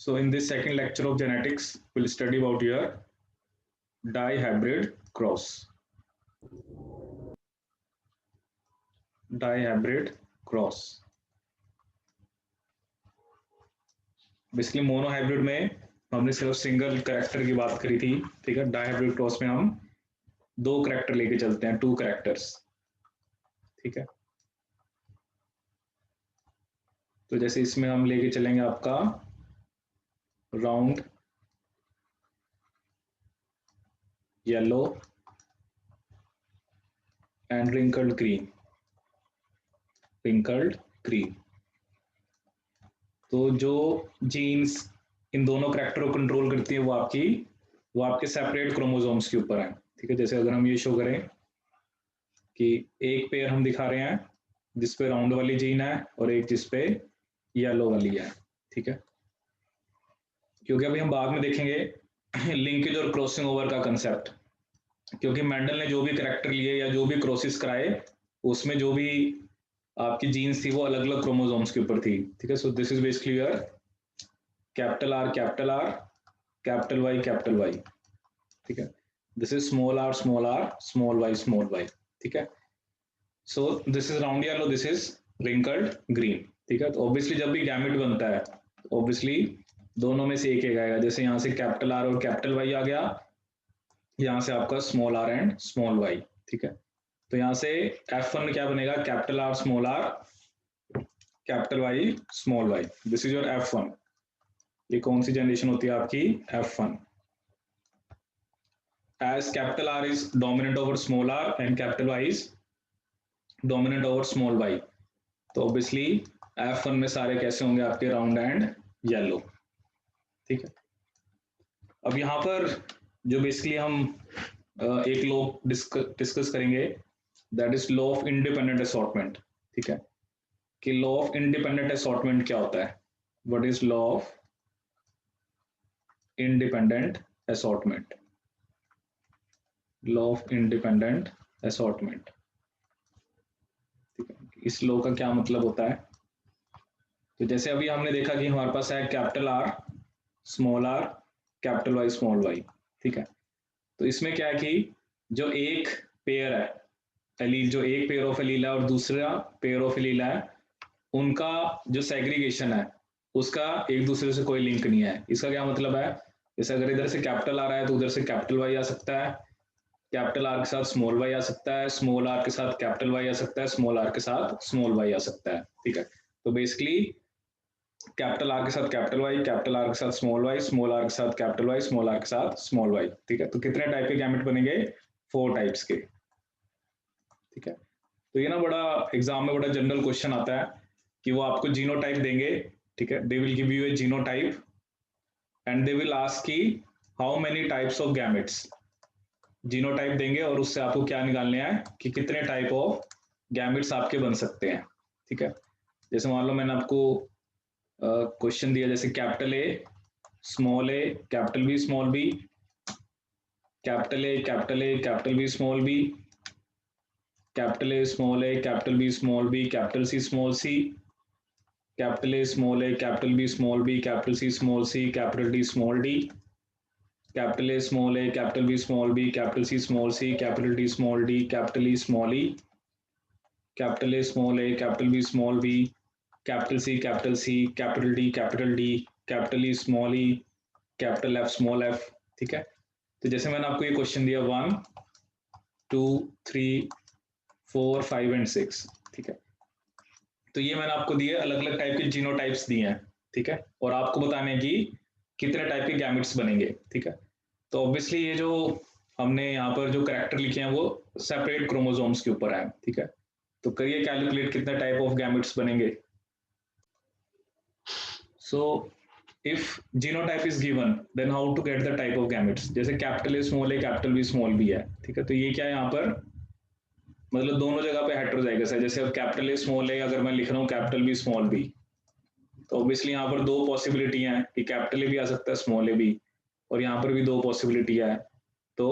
So in this second lecture of genetics, we'll study about your dihybrid cross. Dihybrid cross. Basically monohybrid में हमने सिर्फ single character की बात करी थी, ठीक है। डाइहाइब्रिड क्रॉस में हम दो कैरेक्टर लेके चलते हैं, टू कैरेक्टर्स, ठीक है। तो जैसे इसमें हम लेके चलेंगे आपका round yellow and wrinkled green, wrinkled green. तो जो जीन्स इन दोनों कैरेक्टर को कंट्रोल करती है वो आपके सेपरेट क्रोमोसोम्स के ऊपर है, ठीक है। जैसे अगर हम ये शो करें कि एक पेयर हम दिखा रहे हैं जिसपे राउंड वाली जीन है और एक जिसपे येलो वाली है, ठीक है। क्योंकि अभी हम बाद में देखेंगे लिंकेज और क्रॉसिंग ओवर का कंसेप्ट, क्योंकि मेंडल ने जो भी कैरेक्टर लिए या जो भी क्रॉसिस कराए उसमें जो भी आपकी जीन्स थी वो अलग अलग क्रोमोसोम्स के ऊपर थी, ठीक है। So this is basically your capital R capital R, capital Y, ठीक है। This is small R small Y, ठीक है। So this is round yellow, this is wrinkled green, ठीक है। तो ऑब्वियसली जब भी गैमेट बनता है ऑब्वियसली दोनों में से एक आएगा। जैसे यहाँ से कैपिटल आर और कैपिटल वाई आ गया, यहाँ से आपका small R and small Y, ठीक है। तो यहाँ से F1 क्या बनेगा, capital R capital Y small Y, this is your F1। ये कौन सी जनरेशन होती है आपकी, F1। As capital R is dominant over small r and capital Y is dominant over small y, तो ऑब्वियसली F1 में सारे कैसे होंगे आपके राउंड एंड येलो, ठीक है। अब यहाँ पर जो बेसिकली हम एक लॉ डिस्कस करेंगे, that is law of independent assortment, ठीक है। कि लॉ ऑफ इंडिपेंडेंट असॉर्टमेंट क्या होता है, what is law of independent assortment, law of independent assortment, ठीक है। इस लॉ का क्या मतलब होता है, तो जैसे अभी हमने देखा कि हमारे पास है कैपिटल आर कैपिटल वाई, ठीक है। तो इसमें क्या है कि जो एक पेयर है एलील, जो एक पेयर ऑफ एलील है और दूसरा पेयर ऑफ एलील है, उनका जो सेग्रीगेशन है उसका एक दूसरे से कोई लिंक नहीं है। इसका क्या मतलब है, जैसे अगर इधर से कैपिटल आ रहा है तो उधर से कैपिटल वाई आ सकता है, कैपिटल आर के साथ स्मॉल वाई आ सकता है, स्मॉल आर के साथ कैपिटल वाई आ सकता है, स्मॉल आर के साथ स्मॉल वाई आ सकता है, ठीक है। तो बेसिकली कैपिटल आर के साथ कैपिटल वाई, कैपिटल आर के साथ स्मॉल वाई, स्मॉल आर के साथ कैपिटल वाई, स्मॉल आर के साथ स्मॉल वाई, ठीक है। तो कितने टाइप के गैमेट बनेंगे, 4 टाइप्स के, ठीक है। तो ये ना बड़ा एग्जाम में बड़ा जनरल क्वेश्चन आता है कि वो आपको जीनोटाइप देंगे, ठीक है। They will give you a genotype and they will ask की how many types of gametes, genotype देंगे और उससे आपको क्या निकालने हैं कि कितने टाइप ऑफ गैमेट्स आपके बन सकते हैं, ठीक है। जैसे मान लो मैंने आपको क्वेश्चन दिया, जैसे capital A capital B small B, capital A capital B small B, capital A capital B small B, capital C small C, capital A capital B small B, capital C, capital D small D, capital A capital B small B, capital C, capital D small D, capital E small E, capital A capital B small B, capital C, capital D, capital E small E, capital F small F, ठीक है। तो जैसे मैंने आपको ये question दिया 1 2 3 4 5 and 6, ठीक है। तो ये मैंने आपको दिए अलग अलग टाइप के जीनोटाइप्स दिए हैं, ठीक है। और आपको बताने की कितने टाइप के गैमेट्स बनेंगे, ठीक है। तो ऑब्वियसली ये जो हमने यहाँ पर जो कैरेक्टर लिखे हैं वो सेपरेट क्रोमोसोम्स के ऊपर है, ठीक है। तो करिए कैलकुलेट कितने टाइप ऑफ गैमेट्स बनेंगे। So if genotype is given then how to get the type of gametes, जैसे capital A capital B small b है, ठीक है। तो ये क्या है यहाँ पर, मतलब दोनों जगह पे हेटेरोजाइगस है। जैसे अब कैपिटल ए अगर मैं लिख रहा हूँ कैपिटल बी स्मॉल बी, तो ऑब्वियसली यहाँ पर दो पॉसिबिलिटी हैं कि कैपिटल ए भी आ सकता है स्मॉल ए भी, और यहाँ पर भी दो पॉसिबिलिटी है। तो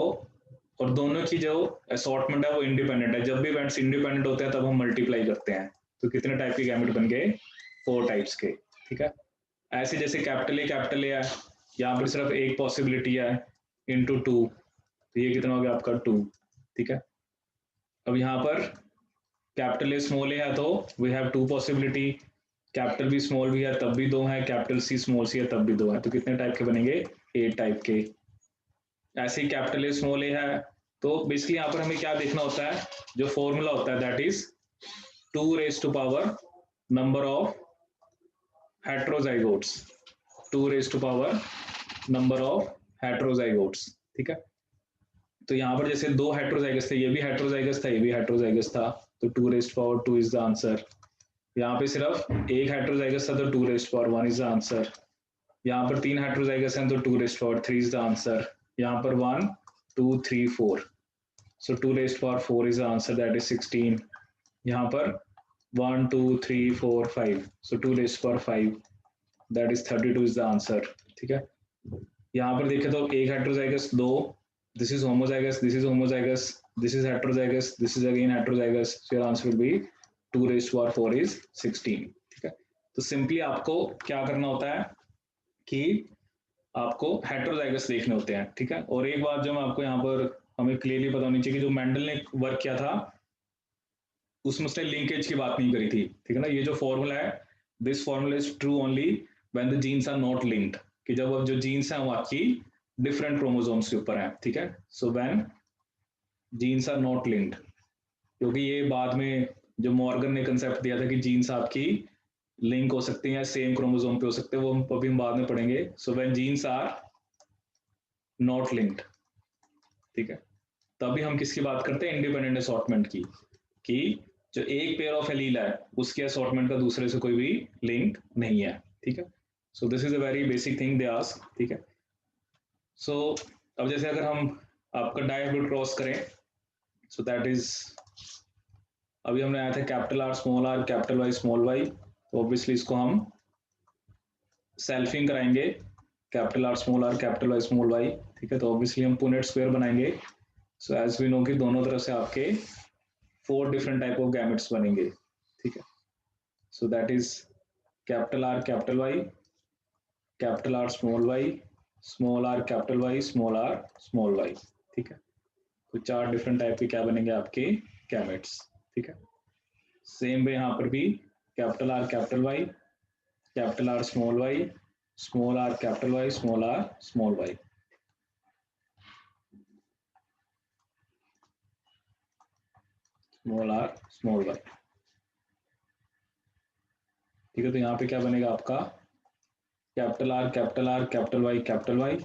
और दोनों की जो असॉर्टमेंट है वो इंडिपेंडेंट है। जब भी इवेंट्स इंडिपेंडेंट होते हैं तब हम मल्टीप्लाई करते हैं। तो कितने टाइप के गैमेट बन गए, 4 टाइप्स के, ठीक है। ऐसे जैसे कैपिटल ए है, यहाँ पर सिर्फ एक पॉसिबिलिटी है इंटू 2, तो ये कितना हो गया आपका 2, ठीक है। अब यहाँ पर कैपिटल ए स्मॉल ए है तो we have 2 possibility, capital B small भी है तब भी 2 है, कैपिटल सी स्मॉल सी है तब भी 2 है, तो कितने टाइप के बनेंगे, 8 टाइप के। ऐसे ही कैपिटल ए स्मॉल ए है, तो बेसिकली यहाँ पर हमें क्या देखना होता है, जो फॉर्मूला होता है that is 2 raised to power number of heterozygotes, 2 raised to power number of heterozygotes, ठीक है। तो यहाँ पर जैसे 2 हेट्रोजाइगस थे, ये भी हेट्रोजाइगस था, ये भी हेट्रोजाइगस था, तो 2 raised to power 2 is the answer. यहाँ पे सिर्फ एक हेट्रोजाइगस था तो 2 raised to power 1 is the answer. यहाँ पर 3 हेट्रोजाइगस हैं तो 2 raised to power 3 is the answer. यहाँ पर 1 2 3 4, so 2 raised to power 4 is the answer, that is 16। यहाँ पर 1 2 3 4 5, so 2 raised to power 5, that is 32 is the answer, ठीक है। यहाँ पर देखें तो एक heterozygous, 2, this is homozygous, this is homozygous, this is heterozygous, this is again heterozygous, so your answer will be 2 raised to power 4 is 16, ठीक है। तो सिंपली आपको क्या करना होता है कि आपको हेट्रोजाइगस देखने होते हैं, ठीक है। और एक बात जो मैं आपको यहाँ पर हमें क्लियरली पता होनी चाहिए कि जो मेंडल ने वर्क किया था उसमें उसने लिंकेज की बात नहीं करी थी, ठीक है ना। ये जो फॉर्मूला है, this formula is true only when the genes are not linked, कि जब अब जो जीन्स हैं वो आपकी डिफरेंट क्रोमोसोम्स के ऊपर हैं, ठीक है। So when genes are not linked, क्योंकि ये बाद में जो मॉर्गन ने कंसेप्ट दिया था कि जीन्स आपकी लिंक हो सकती हैं, सेम क्रोमोसोम पे हो सकते हैं, वो अभी हम बाद में पढ़ेंगे। So when genes are not linked, ठीक है, तभी हम किसकी बात करते हैं, इंडिपेंडेंट असॉर्टमेंट की, कि जो एक पेयर ऑफ एलील है उसके असॉर्टमेंट का दूसरे से कोई भी लिंक नहीं है, ठीक है। So this is a very basic thing they ask, ठीक है। सो अब जैसे अगर हम आपका डायहाइब्रिड क्रॉस करें, सो दैट इज, अभी हमने आया था capital R small R capital Y small Y, तो ऑब्वियसली इसको हम सेल्फिंग कराएंगे, capital R capital Y small Y, ठीक है। तो ऑब्वियसली हम पुनेट स्क्वायर बनाएंगे। सो एज वी नो कि दोनों तरफ से आपके 4 डिफरेंट टाइप ऑफ गैमेट्स बनेंगे, ठीक है। So that is capital R capital Y, capital R small R capital Y small Y, ठीक है। तो 4 डिफरेंट टाइप के क्या बनेंगे आपके गैमेट्स, ठीक है। सेम वे यहाँ पर भी capital R capital Y, capital R small R capital Y small Y, small R small Y, ठीक है। तो यहाँ पे क्या बनेगा आपका capital R capital Y capital Y,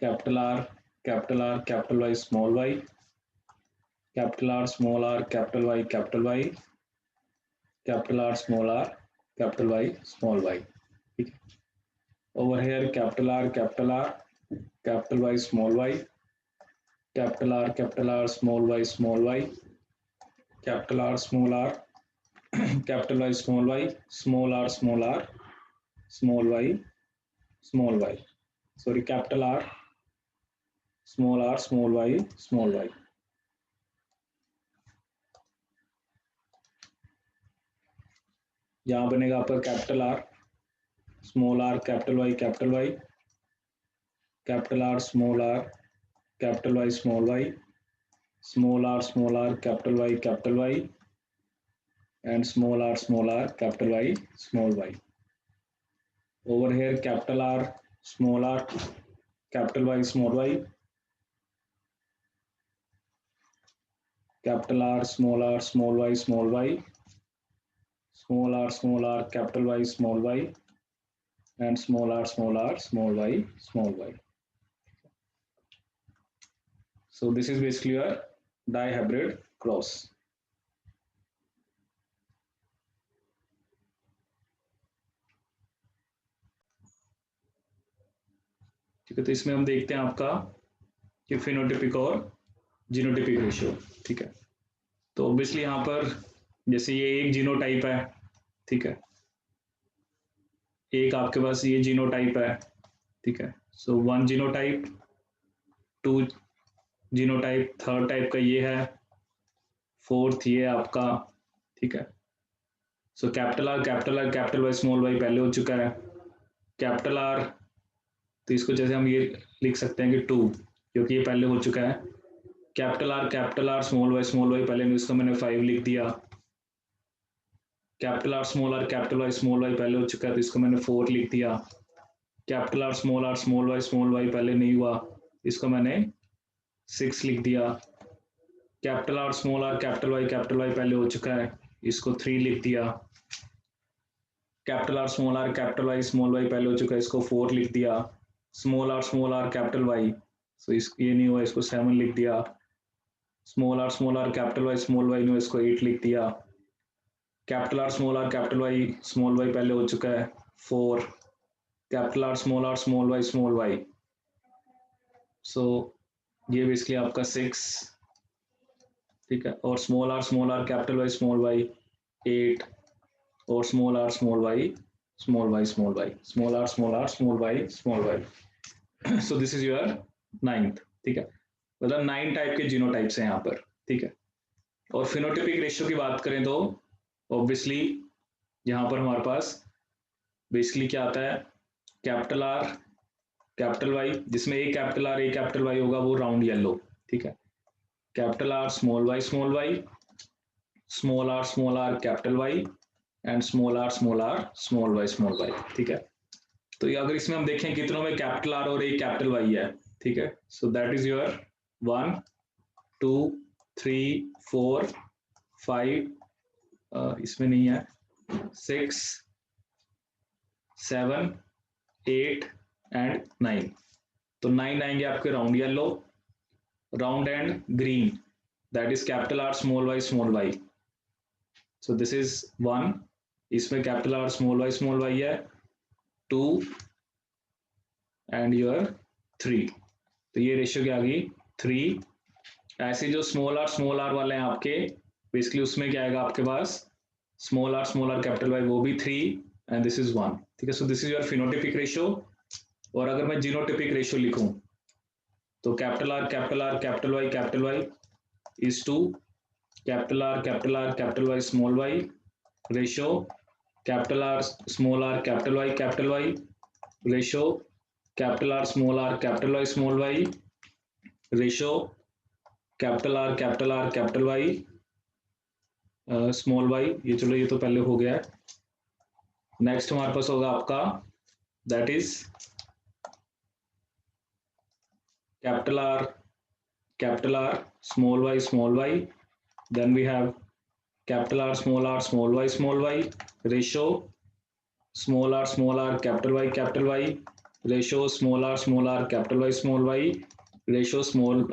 capital R capital Y small Y, capital R capital Y capital Y, capital R capital Y small Y, ठीक है। Over here capital R capital Y small Y, capital R small Y, capital R capital Y small R small Y, sorry capital R small Y, यहाँ बनेगा आपका capital R capital Y capital R capital Y small R capital Y and small r capital Y small y. Over here capital R capital Y small y, capital R small y small y, small r capital Y small y, and small r small y small y. So this is basically a dihybrid cross. ठीक है, तो इसमें हम देखते हैं आपका कि phenotypic और जीनोटिपिक रेशियो, ठीक है। तो ऑब्वियसली यहाँ पर जैसे ये एक जीनोटाइप है, ठीक है, एक आपके पास ये जीनोटाइप है, ठीक है। सो 1 जीनोटाइप, 2 जीनोटाइप, 3rd टाइप का ये है, 4th ये आपका, ठीक है। So capital R capital Y small Y पहले हो चुका है। कैपिटल आर, तो इसको जैसे हम ये लिख सकते हैं कि 2, क्योंकि ये पहले हो चुका है। कैपिटल आर स्मॉल वाई पहले, इसको मैंने 5 लिख दिया। Capital R capital Y small Y पहले हो चुका है, तो इसको मैंने 4 लिख दिया। कैपिटल आर स्मॉल वाई पहले नहीं हुआ, इसको मैंने 6 लिख दिया। कैपिटल आर कैपिटल वाई पहले हो चुका है, इसको 3 लिख दिया। Capital R capital Y small Y पहले हो चुका है, इसको 4 लिख दिया। Small R capital Y, so इस ये नहीं हुआ, इसको 7 लिख दिया। Small R capital Y small Y नहीं, इसको 8 लिख दिया। Capital R capital Y small Y पहले हो चुका है, 4। Capital R small Y, so ये बेसिकली आपका 6, ठीक है। और small R capital Y small Y 8, और small Y small Y small R small Y. So this is your 9th, ठीक है। मतलब 9 टाइप के जीनोटाइप्स हैं यहाँ पर, ठीक है। और फिनोटिपिक रेशियो की बात करें तो ऑब्वियसली यहाँ पर हमारे पास बेसिकली क्या आता है, कैपिटल आर कैपिटल वाई, जिसमें एक कैपिटल आर एक कैपिटल वाई होगा, वो राउंड येलो, ठीक है। Capital R small Y small R capital Y, and small R small Y, ठीक है। तो ये अगर इसमें हम देखें कितनों में कैपिटल आर और एक कैपिटल वाई है, ठीक है। सो दैट इज योर 1 2 3 4 5, इसमें नहीं है, 6 7 8 एंड 9। तो 9 आएंगे आपके round yellow, round and green, that is capital R small Y. So this is 1, इसमें कैपिटल आर स्मॉल वाई है, 2 एंड योर 3। तो ये रेशियो क्या आ गई, 3। ऐसे जो स्मॉल आर वाले हैं आपके, बेसिकली उसमें क्या आएगा आपके पास, स्मॉल आर कैपिटल वाई, वो भी 3, एंड दिस इज 1, ठीक है। So this is your phenotypic ratio. और अगर मैं जीनोटिपिक रेशियो लिखूं तो capital R capital Y is 2, capital R capital Y small Y ratio, capital R capital Y ratio, capital R capital Y small Y ratio, capital R capital Y small Y. ये चलो ये तो पहले हो गया है। नेक्स्ट हमारे पास होगा आपका, that is capital R small Y, then we have capital R small Y ratio, small R capital Y ratio, small R capital Y small Y ratio, small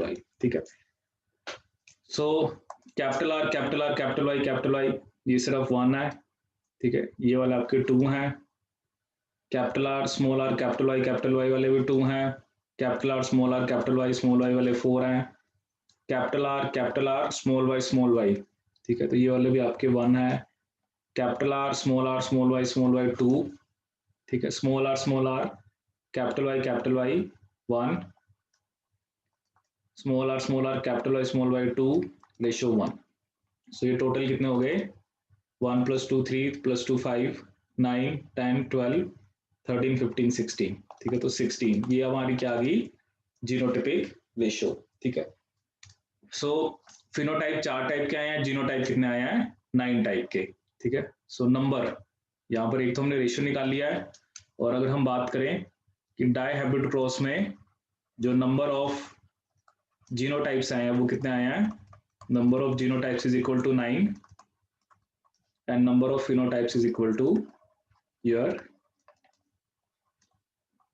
Y, ठीक है। So capital R capital Y ये सिर्फ 1 है, ठीक है। ये वाले आपके 2 हैं। कैपिटल आर कैपिटल वाई वाले भी 2 हैं। कैपिटल आर कैपिटल वाई वाले 4 हैं। कैपिटल आर स्मॉल वाई, ठीक है। तो ये वाले भी आपके 1 है। कैपिटल आर स्मॉल वाई 2, ठीक है। Small R capital Y 1, small R capital Y 2 ratio 1। So ये टोटल कितने हो गए, 1 + 2 3 + 2 5 9 10 12 13 15 16, ठीक है। तो 16 ये हमारी क्या आ गई, जीनोटिपिक रेशियो, ठीक है। सो फिनोटाइप 4 टाइप के आए हैं, जीनोटाइप कितने आए हैं, 9 टाइप के, ठीक है। सो नंबर, यहाँ पर एक तो हमने रेशियो निकाल लिया है। और अगर हम बात करें कि डाई हाइब्रिड क्रॉस में जो नंबर ऑफ जीनोटाइप्स आए हैं वो कितने आए हैं, number of genotypes is equal to 9 and number of phenotypes is equal to your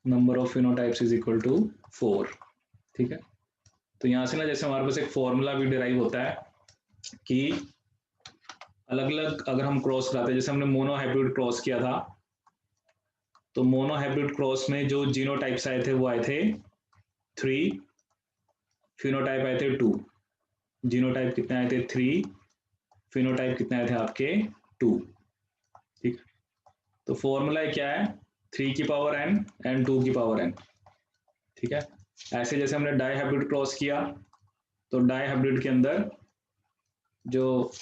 number of phenotypes is equal to 4, ठीक है। तो यहां से ना जैसे हमारे पास एक फॉर्मूला भी डिराइव होता है कि अलग अलग अगर हम क्रॉस कराते हैं, जैसे हमने मोनो हाइब्रिड क्रॉस किया था, तो मोनो हाइब्रिड क्रॉस में जो जीनोटाइप्स आए थे वो आए थे 3, फिनोटाइप आए थे 2। जीनोटाइप कितने आए थे 3, फिनोटाइप कितने आए थे आपके 2, ठीक। तो फॉर्मूला क्या है, 3 की पावर n एंड 2 की पावर n, ठीक है। ऐसे जैसे हमने डाई हाइब्रिड क्रॉस किया, तो डाई हाइब्रिड के अंदर जो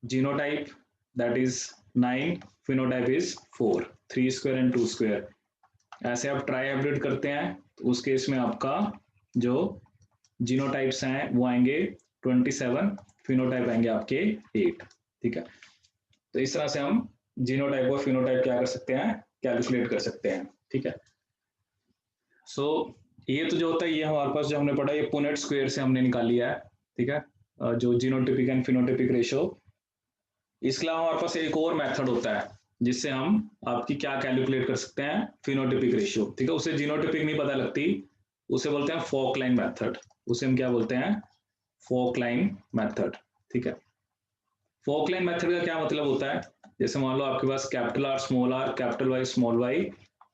genotype that is 9, phenotype is 4, 3 square and 2 square. ऐसे आप ट्राई हाइब्रिड करते हैं तो उस केस में आपका जो जीनोटाइप्स हैं वो आएंगे 27, फिनोटाइप आएंगे आपके 8। ठीक है, तो इस तरह से हम जीनोटाइप और फिनोटाइप क्या कर सकते हैं, कैलकुलेट कर सकते हैं। ठीक है, सो ये तो जो होता है ये हमारे पास जो हमने पढ़ा ये पुनेट स्क्वायर से हमने निकाल लिया है। ठीक है, जो जीनोटिपिक एंड फिनोटिपिक रेशियो। इसके अलावा हमारे पास एक और मेथड होता है जिससे हम आपकी क्या कैलकुलेट कर सकते हैं, फिनोटिपिक रेशियो। ठीक है, उसे जीनोटिपिक नहीं पता लगती, उसे बोलते हैं फोकलाइन मेथड। उसे हम क्या बोलते हैं, फोकलाइन मेथड। ठीक है, फोकलाइन मेथड का क्या मतलब होता है, जैसे मान लो आपके पास capital R capital Y small y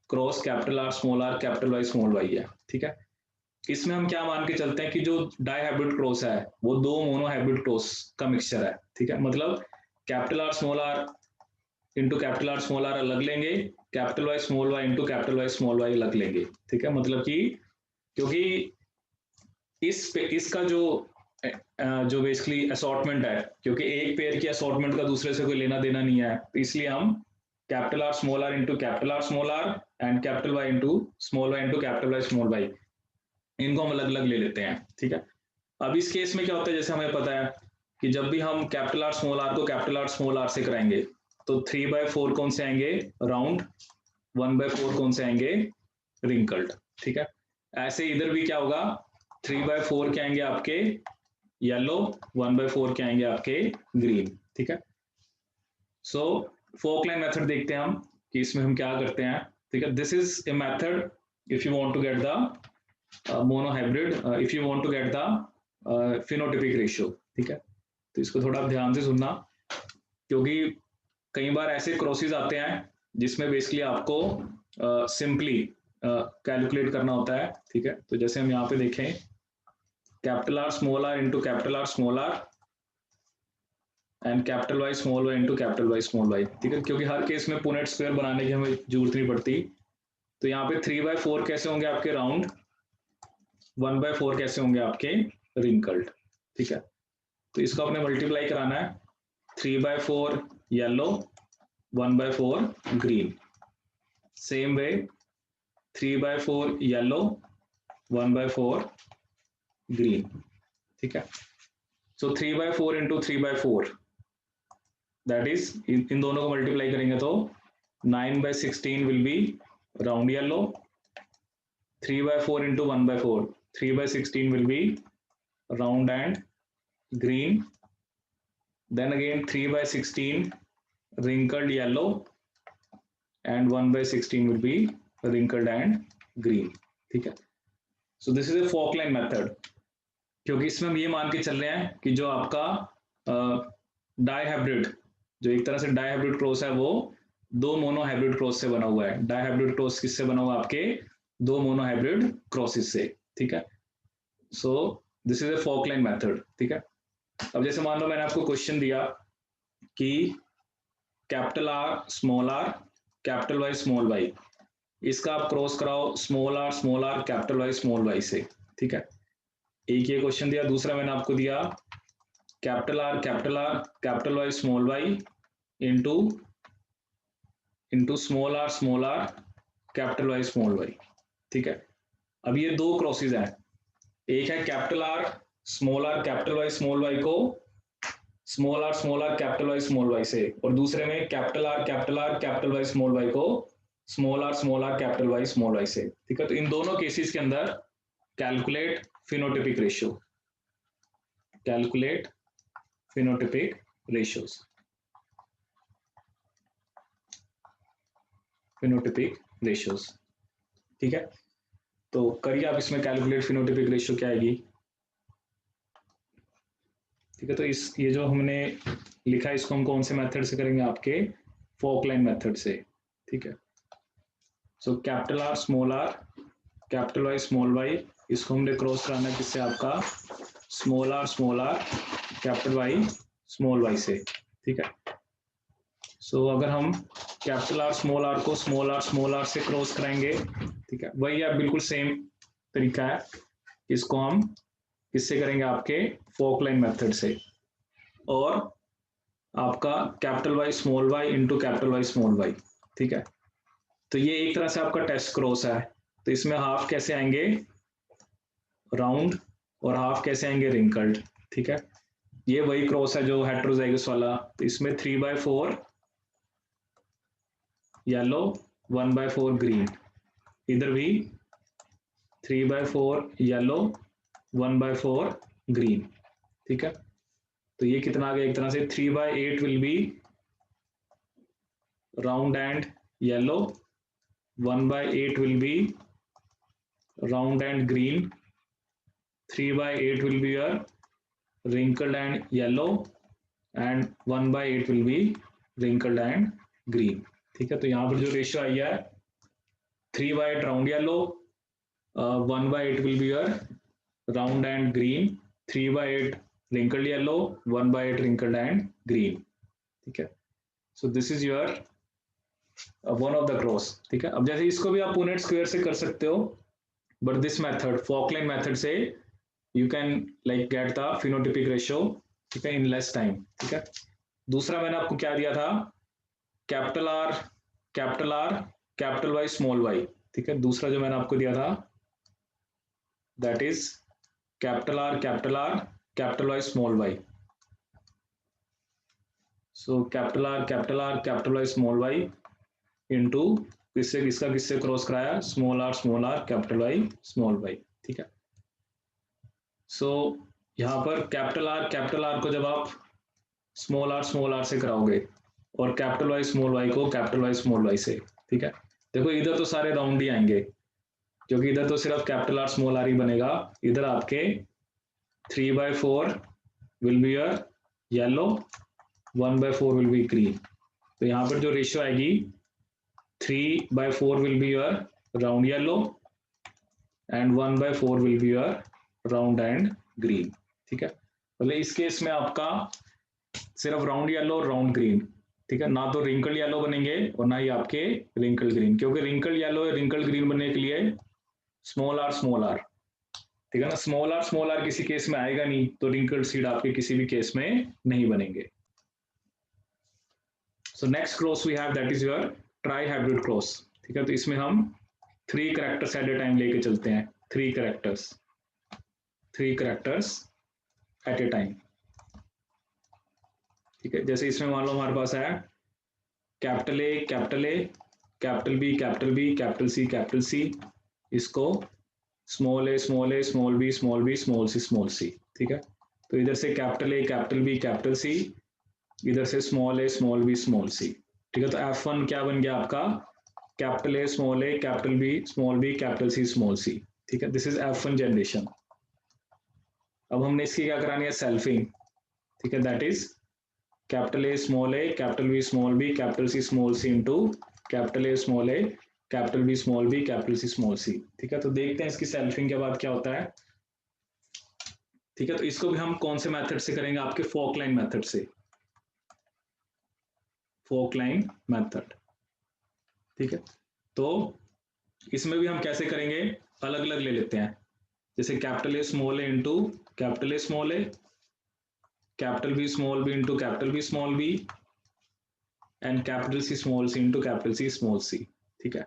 cross capital R capital Y small y है। ठीक है, इसमें हम क्या मान के चलते हैं कि जो डाई हाइब्रिड क्रॉस है वो दो मोनो हाइब्रिड क्रॉस का मिक्सचर है। ठीक है, मतलब capital R into capital R small R अलग लेंगे, capital Y small Y into capital Y small Y अलग लेंगे। ठीक है, मतलब कि क्योंकि इसका जो बेसिकली असॉर्टमेंट है, क्योंकि एक पेयर की असॉर्टमेंट का दूसरे से कोई लेना देना नहीं है, तो इसलिए हम capital R small R into capital R small R and capital Y into small Y into capital Y small Y, इनको हम अलग अलग ले लेते हैं। ठीक है, अब इस केस में क्या होता है, जैसे हमें पता है कि जब भी हम कैपिटल आर स्मॉल आर को कैपिटल आर स्मॉल आर से कराएंगे तो 3/4 कौन से आएंगे, राउंड, 1/4 कौन से आएंगे, रिंकल्ड। ठीक है, ऐसे इधर भी क्या होगा, 3/4 के आएंगे आपके येलो, 1/4 के आएंगे आपके ग्रीन। ठीक है, सो फोकलाइन मेथड देखते हैं हम कि इसमें हम क्या करते हैं। ठीक है, this is a method if you want to get the monohybrid, if you want to get the phenotypic ratio. ठीक है, तो इसको थोड़ा ध्यान से सुनना, क्योंकि कई बार ऐसे क्रॉसेस आते हैं जिसमें बेसिकली आपको सिंपली कैलकुलेट करना होता है। ठीक है, तो जैसे हम यहाँ पे देखें capital R small R into capital R small R and capital Y small Y into capital Y small Y. ठीक है, क्योंकि हर केस में पुनेट स्क्वायर बनाने की हमें जरूरत नहीं पड़ती। तो यहाँ पे 3/4 कैसे होंगे आपके राउंड, 1/4 कैसे होंगे आपके रिंकल्ड। ठीक है, तो इसको आपने मल्टीप्लाई कराना है, 3/4 yellow, 1/4 green. Same way 3/4 yellow, 1/4 green. ठीक है, सो 3/4 इंटू 3/4 दैट इज इन दोनों को मल्टीप्लाई करेंगे तो 9/16 will be round yellow, 3/4 into 1/4 3/16 will be round and green, then again 3/16 wrinkled yellow and 1/16 will be wrinkled and green. ठीक है, so this is a Falkland method, क्योंकि इसमें हम ये मान के चल रहे हैं कि जो आपका डाइहाइब्रिड, जो एक तरह से डाइहाइब्रिड क्रॉस है वो दो मोनो हाइब्रिड क्रॉस से बना हुआ है। डाइहाइब्रिड क्रॉस किससे बना हुआ है, आपके दो मोनो हाइब्रिड क्रॉसेस से। ठीक है, so this is a fork line method. ठीक है, अब जैसे मान लो मैंने आपको क्वेश्चन दिया कि capital R capital Y small Y, इसका आप क्रॉस कराओ small R capital Y small Y से। ठीक है, एक ये क्वेश्चन दिया, दूसरा मैंने आपको दिया capital R capital Y small Y into small R capital Y small Y. ठीक है, अब ये दो क्रॉसेज हैं, एक है capital R capital Y small Y को small R capital Y small Y से, और दूसरे में capital R capital Y small Y को small R capital Y small Y से। ठीक है, तो इन दोनों केसेस के अंदर calculate phenotypic ratio, calculate phenotypic ratios, phenotypic ratios. ठीक है, तो करिए आप इसमें कैलकुलेट फिनोटिपिक रेशियो क्या आएगी। ठीक है, तो ये जो हमने लिखा है इसको हम कौन से मेथड से करेंगे, आपके फोकलाइन मेथड से। ठीक है, so capital R capital Y small Y, इसको हमने क्रॉस कराना है किससे, आपका small R capital Y small Y से। ठीक है, सो अगर हम कैपिटल आर को स्मॉल आर से क्रॉस कराएंगे, ठीक है, वही है बिल्कुल सेम तरीका है, इसको हम किससे करेंगे, आपके फोकलाइन मेथड से। और आपका capital Y small Y into capital Y small Y, ठीक है। तो ये एक तरह से आपका टेस्ट क्रॉस है। तो इसमें हाफ कैसे आएंगे राउंड और हाफ कैसे आएंगे रिंकल्ड, ठीक है। ये वही क्रॉस है जो हेट्रोजाइगस वाला। तो इसमें 3/4 येलो, 1/4 ग्रीन, इधर भी 3/4 येलो, 1/4 ग्रीन, ठीक है। तो ये कितना आ गया एक तरह से 3/8 will be round and yellow, 1/8 will be round and green, 3/8 will be your wrinkled and yellow, and 1/8 will be wrinkled and green, ठीक है। तो यहाँ पर जो रेशियो आई है 3/8 round yellow, 1/8 will be your round and green, 3/8 wrinkled yellow, 1/8 wrinkled and green, ठीक है। So this is your one of the cross, ठीक है। अब जैसे इसको भी आप पुनेट स्क्वायर से कर सकते हो, but this method Falkland method से you can like get the phenotypic ratio, ठीक है, in less time, ठीक है। दूसरा मैंने आपको क्या दिया था capital R capital R capital Y small Y, ठीक है। दूसरा जो मैंने आपको दिया था that is capital R capital Y small Y. So capital R capital Y small Y into किससे किससे क्रॉस कराया small R capital Y small Y, ठीक है। सो यहाँ पर कैपिटल आर को जब आप स्मॉल आर से कराओगे और कैपिटल वाई को कैपिटल वाई स्मॉल वाई से, ठीक है। देखो इधर तो सारे राउंड ही आएंगे क्योंकि इधर तो सिर्फ कैपिटल आर स्मॉल आर ही बनेगा। इधर आपके 3/4 will be your yellow, 1/4 will be green. तो यहाँ पर जो रेशियो आएगी 3/4 will be your round yellow and 1/4 will be your round and green, ठीक है। मतलब इस केस में आपका सिर्फ राउंड येलो और राउंड ग्रीन, ठीक है। ना तो रिंकल येलो बनेंगे और ना ही आपके रिंकल ग्रीन, क्योंकि रिंकल येलो और रिंकल ग्रीन बनने के लिए स्मॉल आर, ठीक है ना। स्मॉल आर किसी केस में आएगा नहीं, तो रिंकल सीड आपके किसी भी केस में नहीं बनेंगे। So next cross we have that is your trihybrid cross, ठीक है। तो इसमें हम 3 कैरेक्टर्स एट ए टाइम लेके चलते हैं, 3 कैरेक्टर्स एट ए टाइम, ठीक है। जैसे इसमें मान लो हमारे पास है capital A capital B capital C, इसको small A small B small C, ठीक है। तो इधर से capital A capital B capital C, इधर से स्मॉल ए स्मॉल सी, ठीक है। तो F1 क्या बन गया आपका capital A capital B capital C small C, ठीक है। This is F1 generation. अब हमने इसकी क्या करानी है सेल्फिंग, ठीक है। That is capital A capital B capital C into capital A capital B capital C, ठीक है। तो देखते हैं इसकी सेल्फिंग के बाद क्या होता है, ठीक है। तो इसको भी हम कौन से मेथड से करेंगे आपके फोकलाइन मेथड से, फोकलाइन मेथड, ठीक है। तो इसमें भी हम कैसे करेंगे अलग अलग ले लेते हैं। जैसे capital A into capital A capital B into capital B and capital C into capital C, ठीक है।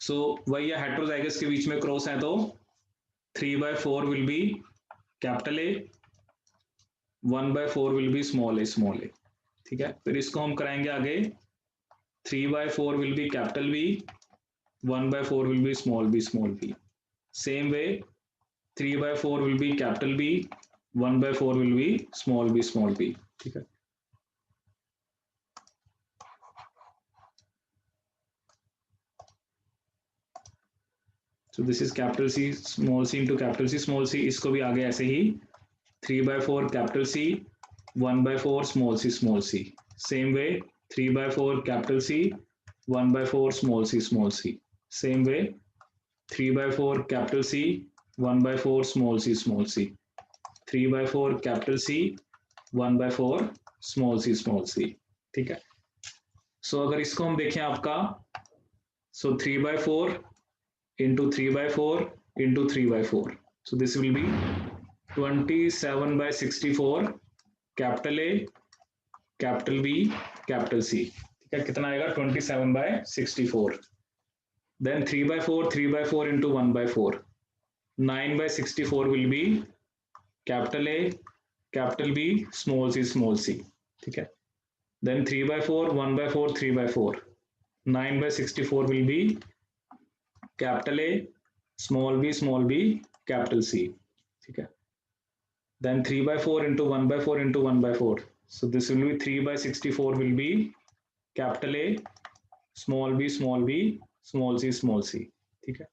सो वही है हेट्रोजाइगस के बीच में क्रॉस है तो 3/4 will be capital A, 1/4 will be small A, ठीक है। फिर इसको हम कराएंगे आगे 3/4 will be capital B, 1/4 will be small B. Same way 3/4 will be capital B, 1/4 will be small B, ठीक है। So this is capital C small c into capital C small c, इसको भी आगे ऐसे ही 3/4 capital C, 1/4 small c, same way 3/4 capital C, 1/4 small c, same way 3/4 capital C, 1/4 small c, 3/4 capital C, 1/4 small c, ठीक है। So अगर इसको हम देखें आपका सो 3/4 into 3/4 into 3/4, so this will be 27/64 capital A, capital B capital C, ठीक है, कितना आएगा 27/64। Then 3/4 into 1/4, 9/64 will be capital A capital B small c, ठीक है। Then 3/4 1/4 3/4, 9/64 will be capital A small b capital C, ठीक है। Then 3/4 into 1/4 into 1/4, so this will be 3/64 will be capital A small b small c, ठीक है।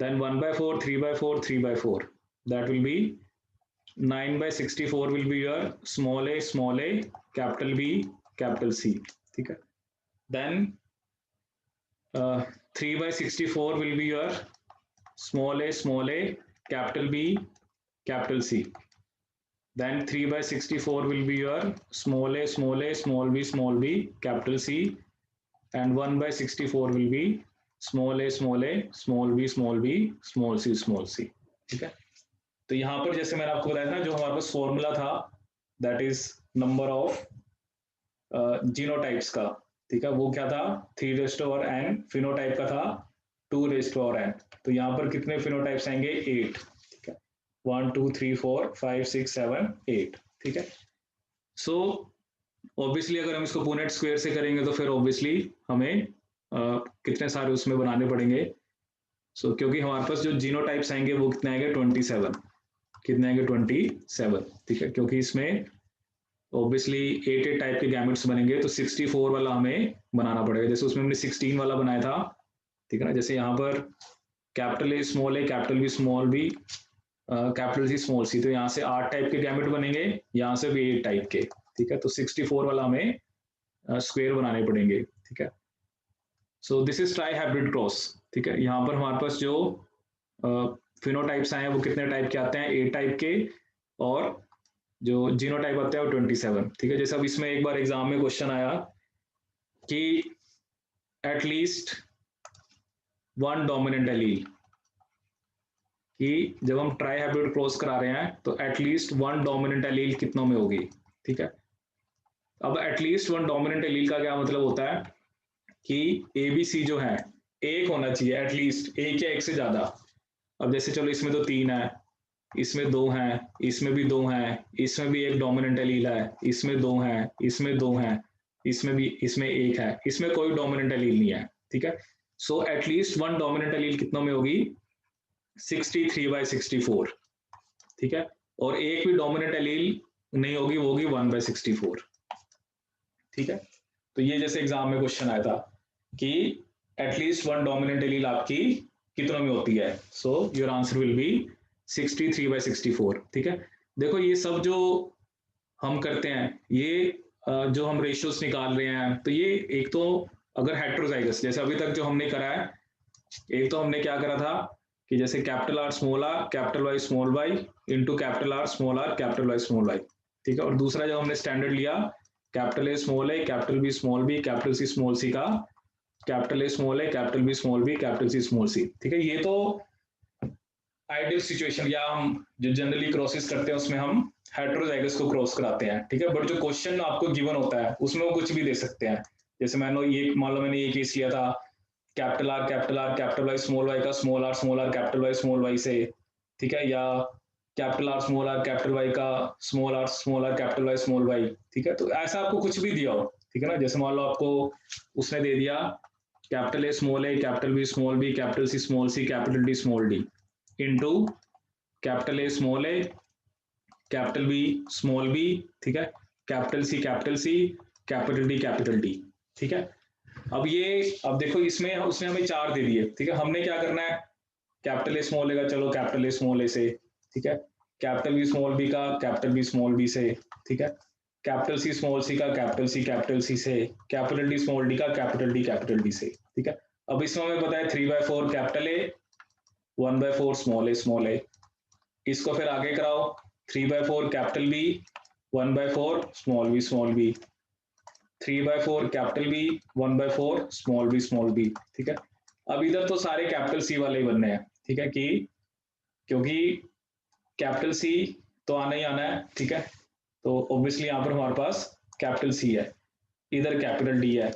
Then 1/4 3/4 3/4, that will be 9/64 will be your small a capital B capital C, ठीक है। Then 3/64 will be your small a capital B capital C. Then 3/64 will be your small a small b capital C, and 1/64 will be small a small b small c, ठीक है। तो यहाँ पर जैसे मैंने आपको बताया था जो हमारे पास फॉर्मूला था, that is number of genotypes का, ठीक है, वो क्या था 3n, फिनोटाइप का था 2n। तो यहाँ पर कितने फिनोटाइप्स आएंगे 8, ठीक है, 1 2 3 4 5 6 7 8, ठीक है। सो ऑब्वियसली अगर हम इसको पुनेट स्क्वायर से करेंगे तो फिर ऑब्वियसली हमें कितने सारे उसमें बनाने पड़ेंगे। सो क्योंकि हमारे पास जो जीनोटाइप्स आएंगे वो कितने आएंगे 27, कितने आएंगे 27, ठीक है, क्योंकि इसमें ऑब्वियसली 8 टाइप के गैमेट्स बनेंगे तो 64 वाला हमें बनाना पड़ेगा। जैसे उसमें हमने 16 वाला बनाया था, ठीक है ना, जैसे यहाँ पर capital A small A capital B small B capital C small C, तो यहाँ से 8 टाइप के गैमेट बनेंगे, यहाँ से भी 8 टाइप के, ठीक है। तो 64 वाला हमें स्क्वायर बनाने पड़ेंगे, ठीक है। So this is try hybrid cross, ठीक है। यहाँ पर हमारे पास जो फिनोटाइप्स आए हैं वो कितने टाइप के आते हैं 8 टाइप के, और जो जीनोटाइप आते हैं वो 27, ठीक है। जैसे अब इसमें एक बार एग्जाम में क्वेश्चन आया कि एटलीस्ट वन डोमिनेंट एलील, कि जब हम ट्राई हाइब्रिड क्रॉस करा रहे हैं तो एटलीस्ट वन डोमिनेंट एलील कितनों में होगी, ठीक है। अब एटलीस्ट वन डोमिनेंट एलील का क्या मतलब होता है कि ABC जो है एक होना चाहिए, एटलीस्ट एक या एक से ज्यादा। अब जैसे चलो इसमें तो 3 है, इसमें 2 हैं, इसमें भी 2 हैं, इसमें भी एक डोमिनेंट एलील है, इसमें 2 हैं, इसमें 2 हैं, इसमें भी, इसमें 1 है, इसमें कोई डोमिनेंट एलील नहीं है, ठीक है। So at least one dominant allele कितनों में होगी 63/64, ठीक है। और एक भी डोमिनेंट एलील नहीं होगी, वो होगी 1/64, ठीक है। तो ये जैसे एग्जाम में क्वेश्चन आया था कि एटलीस्ट वन डोमिनेंट एलील आपकी कितनों में होती है, so your answer will be 63/64, ठीक है। देखो ये सब जो हम करते हैं, ये जो हम रेशियोज निकाल रहे हैं, तो ये एक तो अगर हेट्रोजाइगस जैसे अभी तक जो हमने करा है, एक तो हमने क्या करा था कि जैसे capital R capital Y small Y into capital R capital Y small Y, ठीक है। और दूसरा जब हमने स्टैंडर्ड लिया capital A small A capital B small B capital C small C का capital A small A capital B small B capital C small C, ठीक है। ये तो आइडियल सिचुएशन, या हम जो जनरली क्रॉसेस करते हैं उसमें हम हेट्रोजाइगस को क्रॉस कराते हैं, ठीक है। बट जो क्वेश्चन आपको गिवन होता है उसमें वो कुछ भी दे सकते हैं। जैसे मान लो मैंने ये केस लिया था capital R capital Y small Y का small R capital Y small Y से, ठीक है, या कैपिटल आर कैपिटल वाई का small R capital Y small Y, ठीक है। तो ऐसा आपको कुछ भी दिया हो, ठीक है ना। जैसे मान लो आपको उसने दे दिया capital A small A capital B small B capital C capital D small D into capital A small A capital B small B, ठीक है, कैपिटल सी कैपिटल डी, ठीक है। अब देखो इसमें उसने हमें 4 दे दिए, ठीक है। हमने क्या करना है कैपिटल ए स्मॉल ए का, चलो कैपिटल ए स्मॉल ए से, ठीक है, कैपिटल बी स्मॉल बी का कैपिटल बी स्मॉल बी से, ठीक है, कैपिटल सी स्मॉल सी का कैपिटल सी से, कैपिटल डी स्मॉल डी का कैपिटल डी से, ठीक है। अब इसमें हमें पता है 3/4 कैपिटल ए 1/4 स्मॉल ए, इसको फिर आगे कराओ 3/4 capital B 1/4 small B 3/4 capital B 1/4 small B, ठीक है। अब इधर तो सारे कैपिटल सी वाले ही बनने हैं, ठीक है, कि क्योंकि कैपिटल सी तो आना ही आना है, ठीक है। तो ऑब्वियसली यहाँ पर हमारे पास कैपिटल सी है, इधर कैपिटल डी है,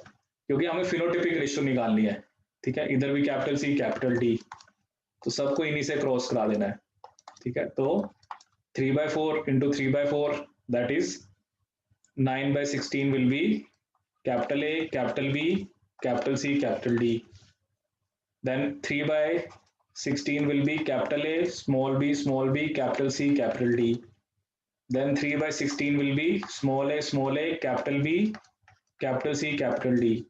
क्योंकि हमें फिनोटिपिक रेशियो निकालनी है, ठीक है। इधर भी कैपिटल सी कैपिटल डी, तो सबको इन्हीं से क्रॉस करा देना है, ठीक है। तो 3/4 into 3/4 that is 9/16 will be capital A, capital B, capital C, capital D. Then 3/16 will be capital A, small b, capital C, capital D. Then 3/16 will be small a, capital B, capital C, capital D.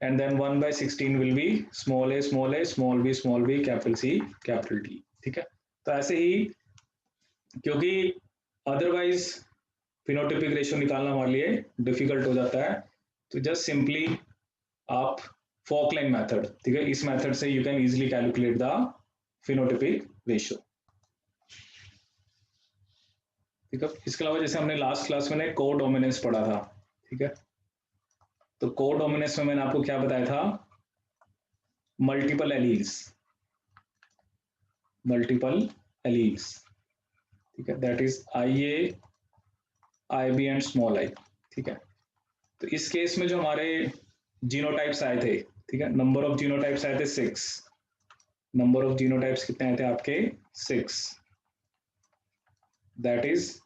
And then 1/16 will be small a, small b, capital C, capital D. ठीक है, तो ऐसे ही, क्योंकि otherwise phenotypic ratio निकालना हमारे लिए difficult हो जाता है, तो जस्ट सिंपली आप फॉकलैंड मेथड, ठीक है, इस मेथड से you can easily calculate the phenotypic ratio, ठीक है। इसके अलावा जैसे हमने लास्ट क्लास में कोडोमिनेंस पढ़ा था, ठीक है, तो कोडोमिनेंस में मैंने आपको क्या बताया था, मल्टीपल एलील्स, ठीक है, that is IA, IB and small I, ठीक है। तो इस केस में जो हमारे जीनोटाइप्स आए थे, ठीक है, नंबर ऑफ जीनोटाइप्स आए थे 6, नंबर ऑफ जीनोटाइप्स कितने आए थे आपके 6, that is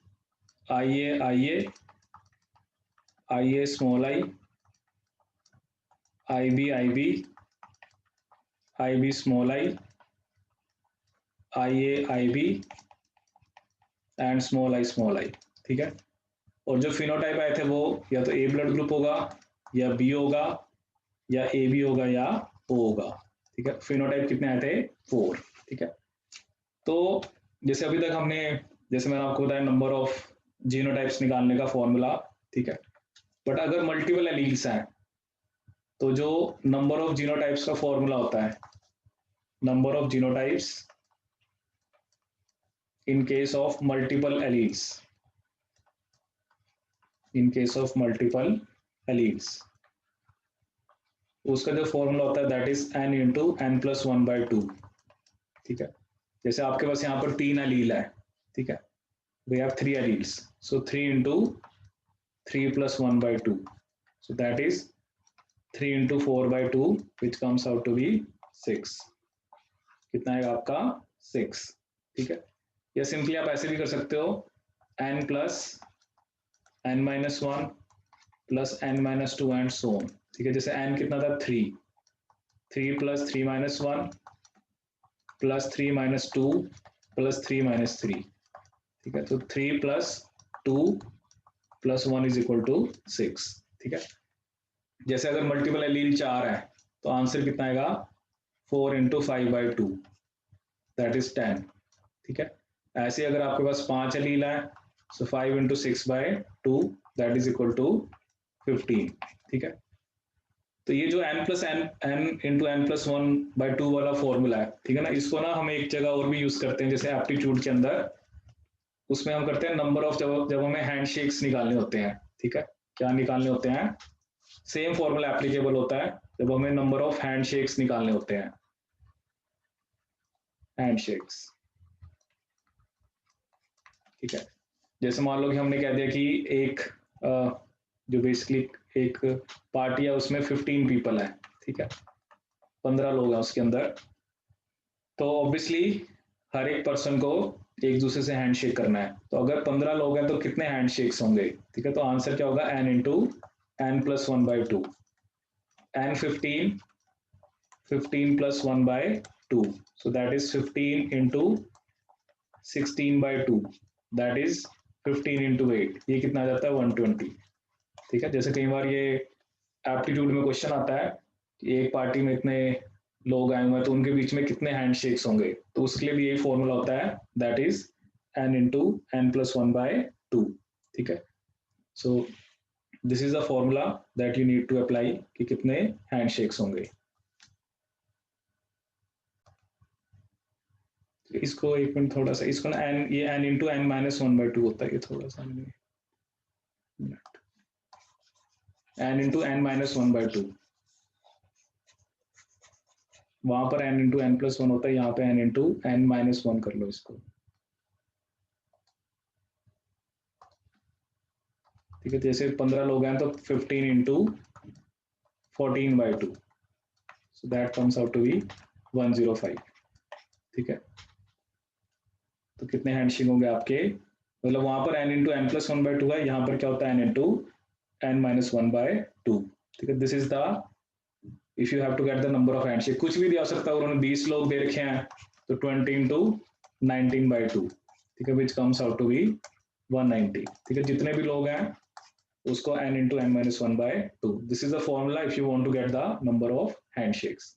IA small I, IB small I, IB and small I, ठीक है। और जो फिनोटाइप आए थे वो या तो A ब्लड ग्रुप होगा, या B होगा, या AB होगा, या O होगा, ठीक है। फिनोटाइप कितने आए थे 4, ठीक है। तो जैसे अभी तक हमने, जैसे मैंने आपको बताया नंबर ऑफ जीनोटाइप्स निकालने का फॉर्मूला, ठीक है, बट अगर मल्टीपल एलील्स हैं तो जो नंबर ऑफ जीनोटाइप्स का फॉर्मूला होता है, number of genotypes in case of multiple alleles, उसका जो फॉर्मूला होता है that is n into n+1/2, ठीक है। जैसे आपके पास यहाँ पर 3 एलील है, ठीक है, we have 3 alleles, so 3 into 3 + 1/2, so that is 3 into 4/2 which comes out to be 6, कितना है आपका 6, ठीक है। या सिंपली आप ऐसे भी कर सकते हो, n + n-1 + n-2 and so on, ठीक है। जैसे n कितना था 3 + 3-1 + 3-2 + 3-3, ठीक है। तो 3 + 2 + 1 = 6, ठीक है। जैसे अगर मल्टीपल एलील 4 है तो आंसर कितना आएगा 4 × 5/2 दैट इज 10, ठीक है। ऐसे अगर आपके पास 5 एलील है सो 5 × 6/2 दैट इज = 15, ठीक है। तो ये जो n + n/n+1/2 वाला फॉर्मूला है, ठीक है ना, इसको ना हम एक जगह और भी यूज करते हैं, जैसे एप्टीट्यूड के अंदर, उसमें हम करते हैं नंबर ऑफ, जब हमें हैंडशेक्स निकालने होते हैं, ठीक है, क्या निकालने होते हैं, सेम फॉर्मूला एप्लीकेबल होता है जब हमें नंबर ऑफ हैंडशेक्स निकालने होते हैं, हैंडशेक्स, ठीक है। जैसे मान लो कि हमने कह दिया कि एक जो बेसिकली एक पार्टी है उसमें 15 पीपल है, ठीक है, 15 लोग हैं उसके अंदर, तो ऑब्वियसली हर एक पर्सन को एक दूसरे से हैंडशेक करना है, तो अगर 15 लोग हैं तो कितने हैंडशेक्स होंगे, ठीक है। तो आंसर क्या होगा n × n+1/2, n 15 + 1/2, so that is 15 × 16/2, that is 15 × 8, ये कितना आ जाता है 120, ठीक है। जैसे कई बार ये एप्टीट्यूड में क्वेश्चन आता है कि एक पार्टी में इतने लोग आए हुए हैं तो उनके बीच में कितने हैंडशेक्स होंगे, तो उसके लिए भी यही फॉर्मूला होता है दैट इज n × n+1/2, ठीक है। So this is the formula that you need to apply कि कितने हैंडशेक्स होंगे। इसको एक मिनट थोड़ा सा, इसको ना n, ये n × n-1/2 होता है, ये थोड़ा सा n × n-1/2, वहां पर n × n+1 होता है, यहाँ पे n × n-1 कर लो इसको, ठीक है, जैसे 15 लोग हैं तो 15 into 14/2, so that comes out to be 105। ठीक है, तो कितने हैंडशेक होंगे आपके, मतलब वहां पर n इंटू एन प्लस 1/2 है, यहाँ पर क्या होता है n इंटू n माइनस 1/2। ठीक है, this is the, if you have to get the number of handshake, कुछ भी दिया सकता है, उन्होंने 20 लोग दे रखे हैं तो 20 इंटू 19/2, ठीक है, which comes out to be 190। ठीक है, जितने भी लोग हैं उसको n into n minus 1/2, this is the formula if you want to get the number of handshakes.